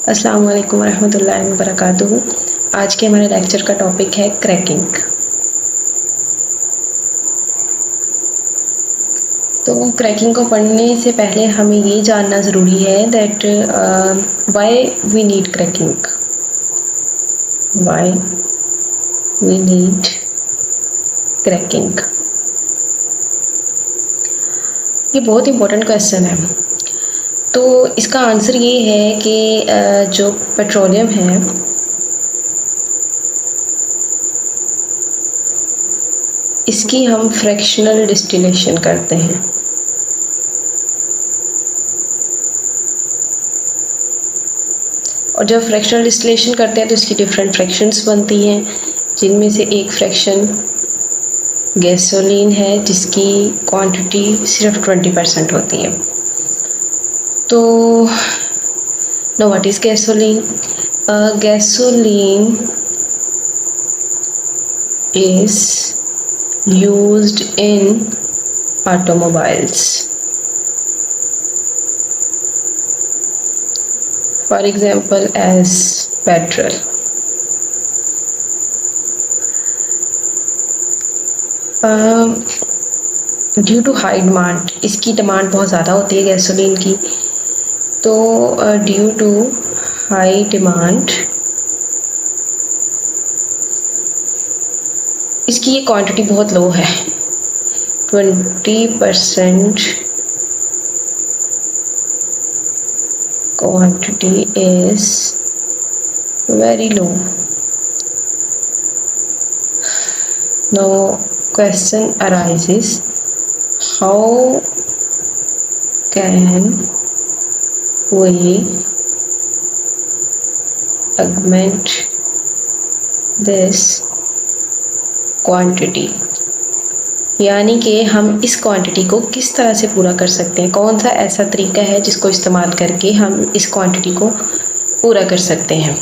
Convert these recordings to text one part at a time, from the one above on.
अस्सलाम वालेकुम रहमतुल्लाहि व बरकातुहू। आज के हमारे लेक्चर का टॉपिक है क्रैकिंग। तो क्रैकिंग को पढ़ने से पहले हमें ये जानना ज़रूरी है that why we need cracking, why we need cracking. ये बहुत इम्पोर्टेंट क्वेश्चन है। तो इसका आंसर ये है कि जो पेट्रोलियम है इसकी हम फ्रैक्शनल डिस्टिलेशन करते हैं। और जब फ्रैक्शनल डिस्टिलेशन करते हैं तो इसकी डिफरेंट फ्रैक्शंस बनती हैं, जिनमें से एक फ्रैक्शन गैसोलीन है जिसकी क्वांटिटी सिर्फ 20% होती है। तो no what is gasoline? Gasoline is used in automobiles. For example, as petrol. Due to high demand, इसकी डिमांड बहुत ज़्यादा होती है गैसोलीन की। तो ड्यू टू हाई डिमांड इसकी ये क्वांटिटी बहुत लो है, 20% quantity is very low. Now question arises, how can we augment this quantity, यानी कि हम इस क्वांटिटी को किस तरह से पूरा कर सकते हैं, कौन सा ऐसा तरीका है जिसको इस्तेमाल करके हम इस क्वांटिटी को पूरा कर सकते हैं।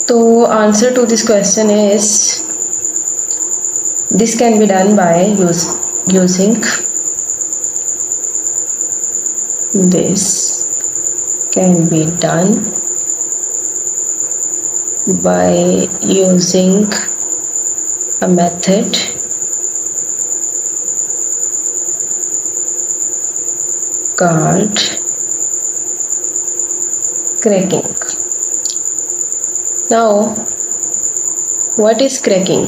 तो answer to this question is this can be done by using this can be done by using a method called cracking. Now, what is cracking?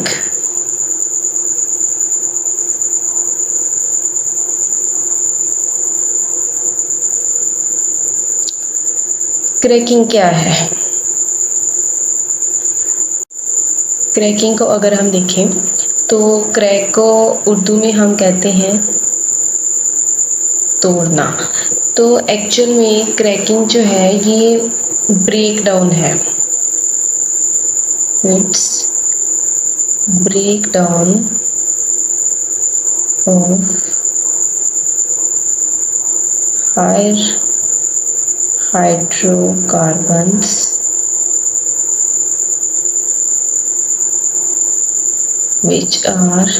Cracking क्या है? क्रैकिंग को अगर हम देखें तो क्रैक को उर्दू में हम कहते हैं तोड़ना। तो एक्चुअल में क्रैकिंग जो है ये ब्रेक डाउन है, it's break down of higher hydrocarbons which are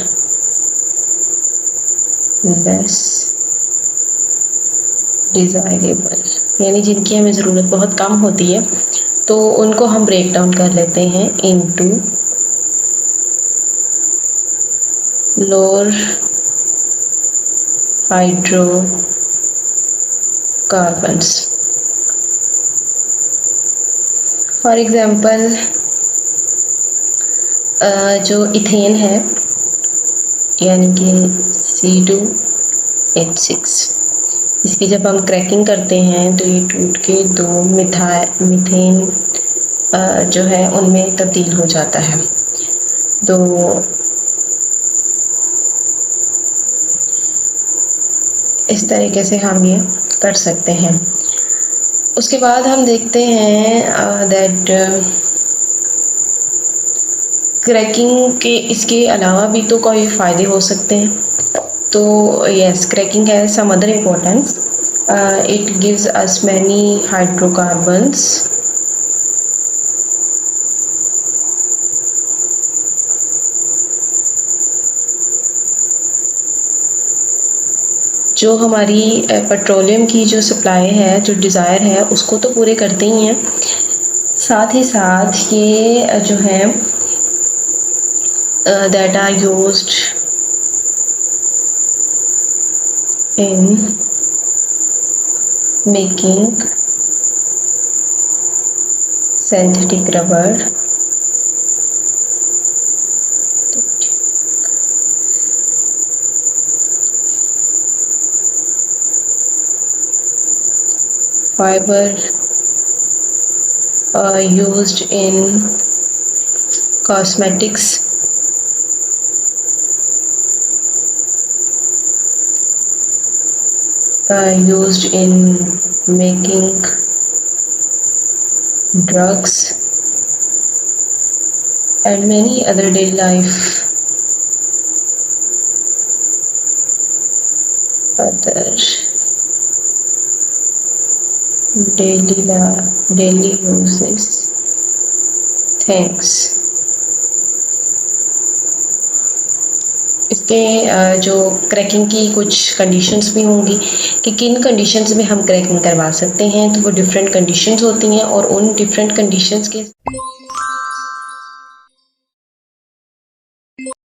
less desirable, यानी जिनकी हमें ज़रूरत बहुत कम होती है तो उनको हम ब्रेक डाउन कर लेते हैं into lower hydrocarbons. For example जो इथेन है यानी कि C2H6, इसकी जब हम क्रैकिंग करते हैं तो ये टूट के दो मीथेन जो है उनमें तब्दील हो जाता है। तो इस तरीके से हम ये कर सकते हैं। उसके बाद हम देखते हैं दैट क्रैकिंग के इसके अलावा भी तो कोई फ़ायदे हो सकते हैं। तो यस, क्रैकिंग है some other importance, it gives us many hydrocarbons जो हमारी पेट्रोलियम की जो सप्लाई है, जो डिज़ायर है, उसको तो पूरे करते ही हैं, साथ ही साथ ये जो है that are used in making synthetic rubber, fiber used in cosmetics, used in making drugs and many other daily life other daily uses things। इसके जो क्रैकिंग की कुछ कंडीशंस भी होंगी कि किन कंडीशंस में हम क्रैकिंग करवा सकते हैं, तो वो डिफरेंट कंडीशंस होती हैं और उन डिफरेंट कंडीशंस के